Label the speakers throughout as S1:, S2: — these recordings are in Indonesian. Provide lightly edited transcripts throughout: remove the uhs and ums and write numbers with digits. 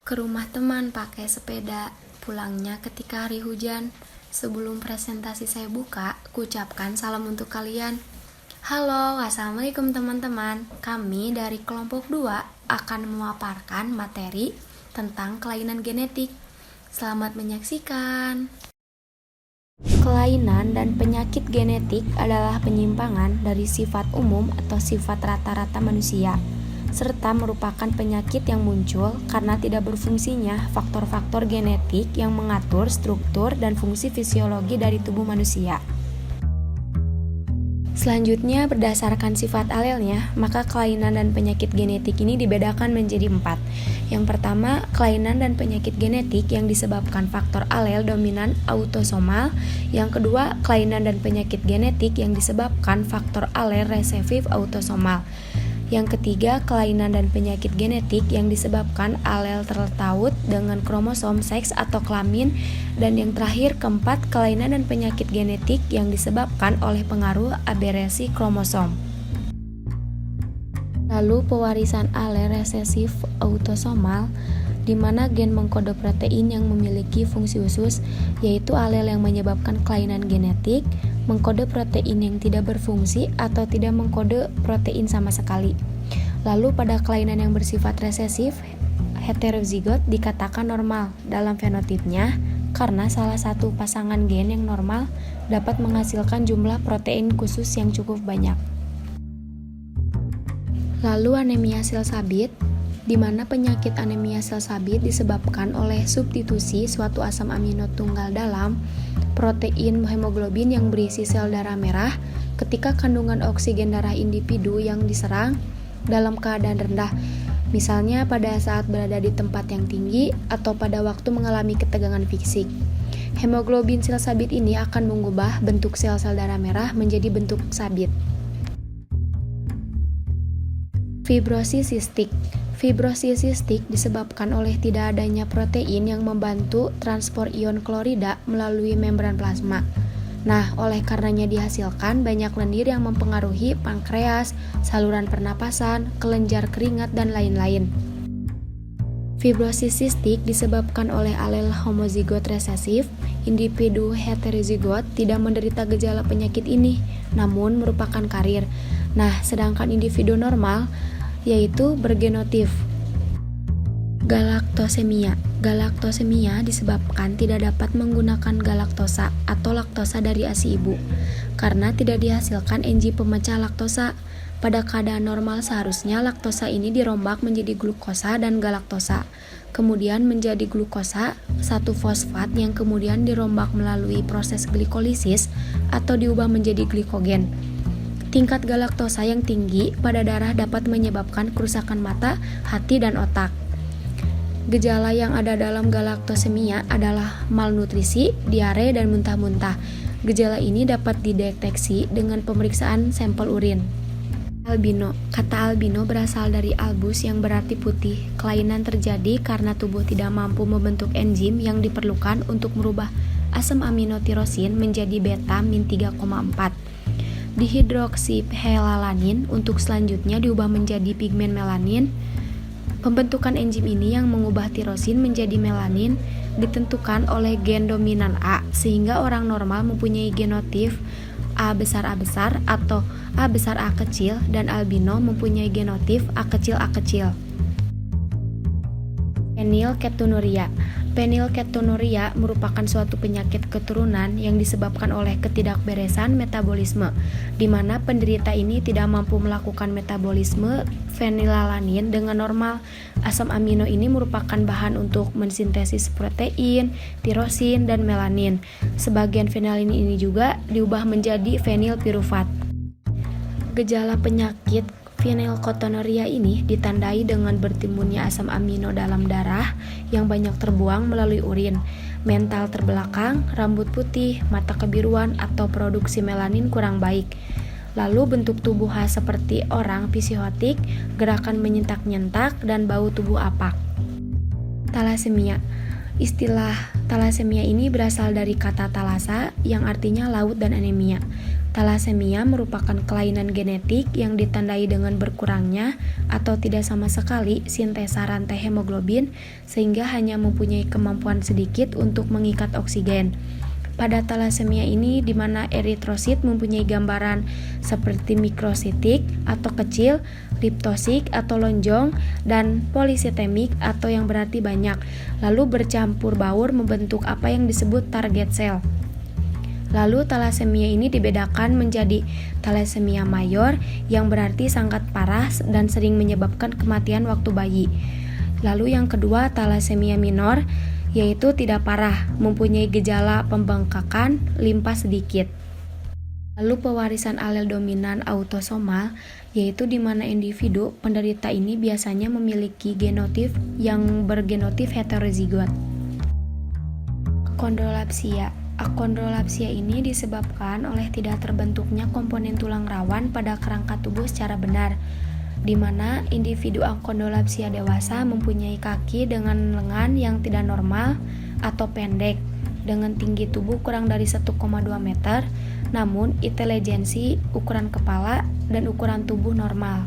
S1: Ke rumah teman pakai sepeda, pulangnya ketika hari hujan. Sebelum presentasi saya buka, kuucapkan salam untuk kalian. Halo, assalamualaikum teman-teman. Kami dari kelompok 2 akan memaparkan materi tentang kelainan genetik. Selamat menyaksikan. Kelainan dan penyakit genetik adalah penyimpangan dari sifat umum atau sifat rata-rata manusia, serta merupakan penyakit yang muncul karena tidak berfungsinya faktor-faktor genetik yang mengatur struktur dan fungsi fisiologi dari tubuh manusia. Selanjutnya, berdasarkan sifat alelnya, maka kelainan dan penyakit genetik ini dibedakan menjadi 4. Yang pertama, kelainan dan penyakit genetik yang disebabkan faktor alel dominan autosomal. Yang kedua, kelainan dan penyakit genetik yang disebabkan faktor alel resesif autosomal. Yang ketiga, kelainan dan penyakit genetik yang disebabkan alel tertaut dengan kromosom seks atau kelamin. Dan yang terakhir, keempat, kelainan dan penyakit genetik yang disebabkan oleh pengaruh aberrasi kromosom. Lalu pewarisan alel resesif autosomal, di mana gen mengkode protein yang memiliki fungsi khusus, yaitu alel yang menyebabkan kelainan genetik, mengkode protein yang tidak berfungsi atau tidak mengkode protein sama sekali. Lalu pada kelainan yang bersifat resesif, heterozigot dikatakan normal dalam fenotipnya karena salah satu pasangan gen yang normal dapat menghasilkan jumlah protein khusus yang cukup banyak. Lalu anemia sel sabit, di mana penyakit anemia sel sabit disebabkan oleh substitusi suatu asam amino tunggal dalam protein hemoglobin yang berisi sel darah merah ketika kandungan oksigen darah individu yang diserang dalam keadaan rendah, misalnya pada saat berada di tempat yang tinggi atau pada waktu mengalami ketegangan fisik. Hemoglobin sel sabit ini akan mengubah bentuk sel-sel darah merah menjadi bentuk sabit. Fibrosis sistik. Fibrosis sistik disebabkan oleh tidak adanya protein yang membantu transport ion klorida melalui membran plasma. Nah, oleh karenanya dihasilkan banyak lendir yang mempengaruhi pankreas, saluran pernapasan, kelenjar keringat, dan lain-lain. Fibrosis sistik disebabkan oleh alel homozigot resesif. Individu heterozigot tidak menderita gejala penyakit ini, namun merupakan karir. Nah, sedangkan individu normal yaitu bergenotif. Galaktosemia. Galaktosemia disebabkan tidak dapat menggunakan galaktosa atau laktosa dari ASI ibu karena tidak dihasilkan enzim pemecah laktosa. Pada keadaan normal seharusnya laktosa ini dirombak menjadi glukosa dan galaktosa, kemudian menjadi glukosa 1-fosfat yang kemudian dirombak melalui proses glikolisis atau diubah menjadi glikogen. Tingkat galaktosa yang tinggi pada darah dapat menyebabkan kerusakan mata, hati, dan otak. Gejala yang ada dalam galaktosemia adalah malnutrisi, diare, dan muntah-muntah. Gejala ini dapat dideteksi dengan pemeriksaan sampel urin. Albino. Kata albino berasal dari albus yang berarti putih. Kelainan terjadi karena tubuh tidak mampu membentuk enzim yang diperlukan untuk merubah asam amino tirosin menjadi beta-min 3,4. Dihidroksiphelalanin untuk selanjutnya diubah menjadi pigmen melanin. Pembentukan enzim ini yang mengubah tirosin menjadi melanin ditentukan oleh gen dominan A, sehingga orang normal mempunyai genotif A besar atau A besar A kecil, dan albino mempunyai genotif A kecil. Fenilketonuria. Fenilketonuria merupakan suatu penyakit keturunan yang disebabkan oleh ketidakberesan metabolisme, di mana penderita ini tidak mampu melakukan metabolisme fenilalanin dengan normal. Asam amino ini merupakan bahan untuk mensintesis protein, tirosin, dan melanin. Sebagian fenilalanin ini juga diubah menjadi fenilpiruvat. Gejala penyakit fenilketonuria ini ditandai dengan bertimbunnya asam amino dalam darah yang banyak terbuang melalui urin, mental terbelakang, rambut putih, mata kebiruan, atau produksi melanin kurang baik. Lalu bentuk tubuh khas seperti orang psikotik, gerakan menyentak-nyentak, dan bau tubuh apak. Talasemia. Istilah talasemia ini berasal dari kata thalassa yang artinya laut dan anemia. Talasemia merupakan kelainan genetik yang ditandai dengan berkurangnya atau tidak sama sekali sintesa rantai hemoglobin sehingga hanya mempunyai kemampuan sedikit untuk mengikat oksigen. Pada talasemia ini di mana eritrosit mempunyai gambaran seperti mikrositik atau kecil, liptosik atau lonjong, dan polisitemik atau yang berarti banyak, lalu bercampur baur membentuk apa yang disebut target cell. Lalu talasemia ini dibedakan menjadi talasemia mayor yang berarti sangat parah dan sering menyebabkan kematian waktu bayi. Lalu yang kedua talasemia minor yaitu tidak parah, mempunyai gejala pembengkakan limpa sedikit. Lalu pewarisan alel dominan autosomal yaitu di mana individu penderita ini biasanya memiliki genotip yang bergenotip heterozigot. Akondrolapsia. Akondrolapsia ini disebabkan oleh tidak terbentuknya komponen tulang rawan pada kerangka tubuh secara benar, di mana individu akondrolapsia dewasa mempunyai kaki dengan lengan yang tidak normal atau pendek, dengan tinggi tubuh kurang dari 1,2 meter, namun intelijensi, ukuran kepala, dan ukuran tubuh normal.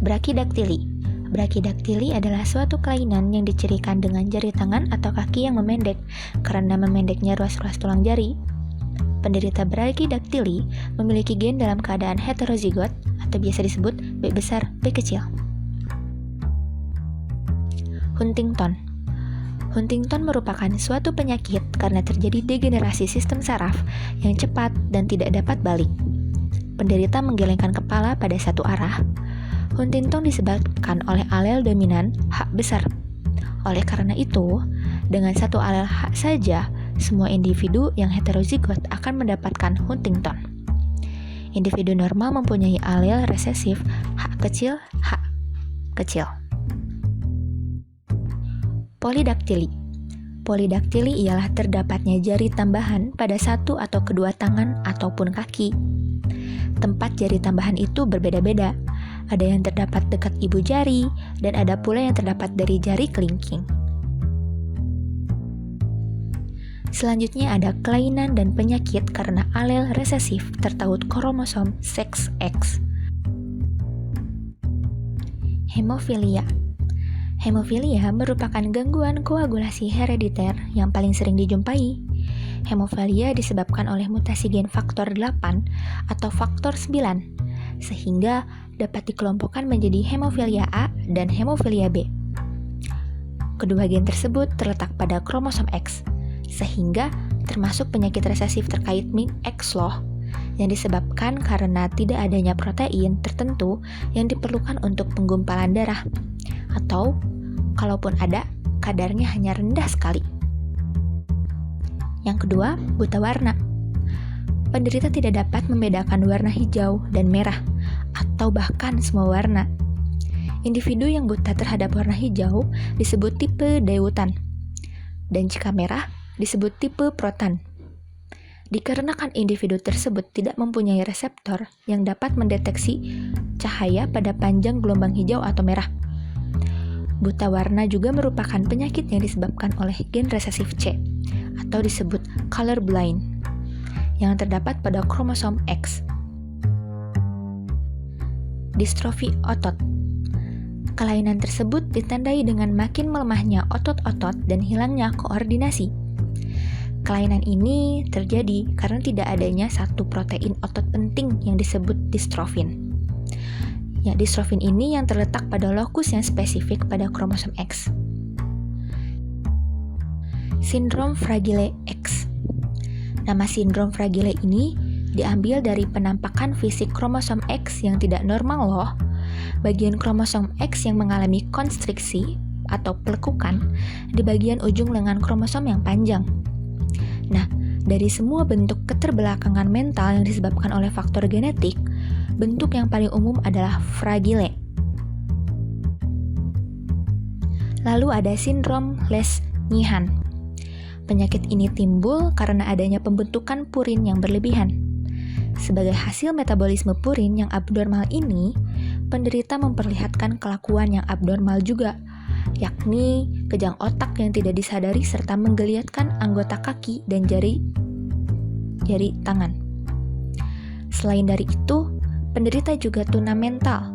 S2: Brachidaktili. Brachidaktili adalah suatu kelainan yang dicirikan dengan jari tangan atau kaki yang memendek karena memendeknya ruas-ruas tulang jari. Penderita brachidaktili memiliki gen dalam keadaan heterozigot atau biasa disebut B besar B kecil. Huntington. Huntington merupakan suatu penyakit karena terjadi degenerasi sistem saraf yang cepat dan tidak dapat balik. Penderita menggelengkan kepala pada satu arah. Huntington disebabkan oleh alel dominan H besar. Oleh karena itu, dengan satu alel H saja, semua individu yang heterozigot akan mendapatkan Huntington. Individu normal mempunyai alel resesif H kecil, H kecil. Polidaktili. Polidaktili ialah terdapatnya jari tambahan pada satu atau kedua tangan ataupun kaki. Tempat jari tambahan itu berbeda-beda. Ada yang terdapat dekat ibu jari, dan ada pula yang terdapat dari jari kelingking. Selanjutnya ada kelainan dan penyakit karena alel resesif tertaut kromosom seks X. Hemofilia. Hemofilia merupakan gangguan koagulasi herediter yang paling sering dijumpai. Hemofilia disebabkan oleh mutasi gen faktor 8 atau faktor 9, sehingga dapat dikelompokkan menjadi hemofilia A dan hemofilia B. Kedua gen tersebut terletak pada kromosom X, sehingga termasuk penyakit resesif terkait X-LOH yang disebabkan karena tidak adanya protein tertentu yang diperlukan untuk penggumpalan darah, atau kalaupun ada, kadarnya hanya rendah sekali. Yang kedua, buta warna. Penderita tidak dapat membedakan warna hijau dan merah, atau bahkan semua warna. Individu yang buta terhadap warna hijau disebut tipe Deutan, dan jika merah disebut tipe Protan. Dikarenakan individu tersebut tidak mempunyai reseptor yang dapat mendeteksi cahaya pada panjang gelombang hijau atau merah. Buta warna juga merupakan penyakit yang disebabkan oleh gen resesif C, atau disebut colorblind, yang terdapat pada kromosom X. Distrofi otot. Kelainan tersebut ditandai dengan makin melemahnya otot-otot dan hilangnya koordinasi. Kelainan ini terjadi karena tidak adanya satu protein otot penting yang disebut distrofin. Ya, distrofin ini yang terletak pada lokus yang spesifik pada kromosom X. Sindrom Fragile X. Nama sindrom Fragile ini diambil dari penampakan fisik kromosom X yang tidak normal loh. Bagian kromosom X yang mengalami konstriksi atau pelekukan di bagian ujung lengan kromosom yang panjang. Nah, dari semua bentuk keterbelakangan mental yang disebabkan oleh faktor genetik, bentuk yang paling umum adalah fragile. Lalu ada sindrom Les-Nyhan. Penyakit ini timbul karena adanya pembentukan purin yang berlebihan. Sebagai hasil metabolisme purin yang abnormal ini, penderita memperlihatkan kelakuan yang abnormal juga, yakni kejang otak yang tidak disadari serta menggeliatkan anggota kaki dan jari jari tangan. Selain dari itu, penderita juga tuna mental,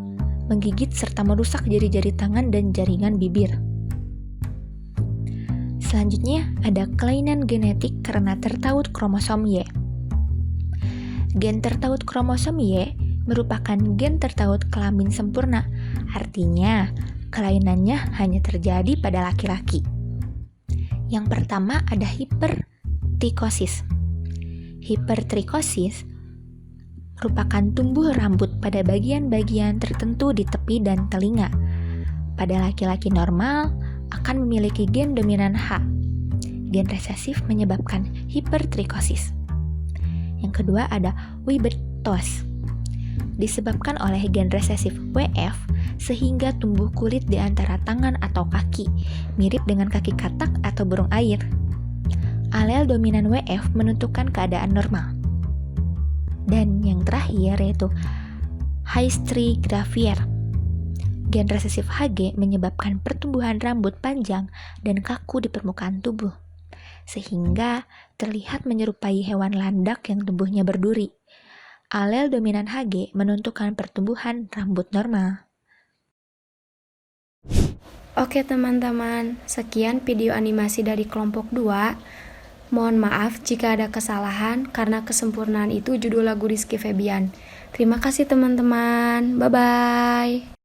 S2: menggigit serta merusak jari-jari tangan dan jaringan bibir. Selanjutnya, ada kelainan genetik karena tertaut kromosom Y. Gen tertaut kromosom Y merupakan gen tertaut kelamin sempurna, artinya kelainannya hanya terjadi pada laki-laki. Yang pertama ada hipertrikosis. Hipertrikosis merupakan tumbuh rambut pada bagian-bagian tertentu di tepi dan telinga. Pada laki-laki normal akan memiliki gen dominan H. Gen resesif menyebabkan hipertrikosis. Yang kedua ada wibertos. Disebabkan oleh gen resesif WF sehingga tumbuh kulit di antara tangan atau kaki, mirip dengan kaki katak atau burung air. Alel dominan WF menentukan keadaan normal. Dan yang terakhir yaitu hystriggravier. Gen resesif HG menyebabkan pertumbuhan rambut panjang dan kaku di permukaan tubuh, sehingga terlihat menyerupai hewan landak yang tubuhnya berduri. Alel dominan HG menentukan pertumbuhan rambut normal.
S1: Oke teman-teman, sekian video animasi dari kelompok 2. Mohon maaf jika ada kesalahan karena kesempurnaan itu judul lagu Rizky Febian. Terima kasih teman-teman, bye-bye.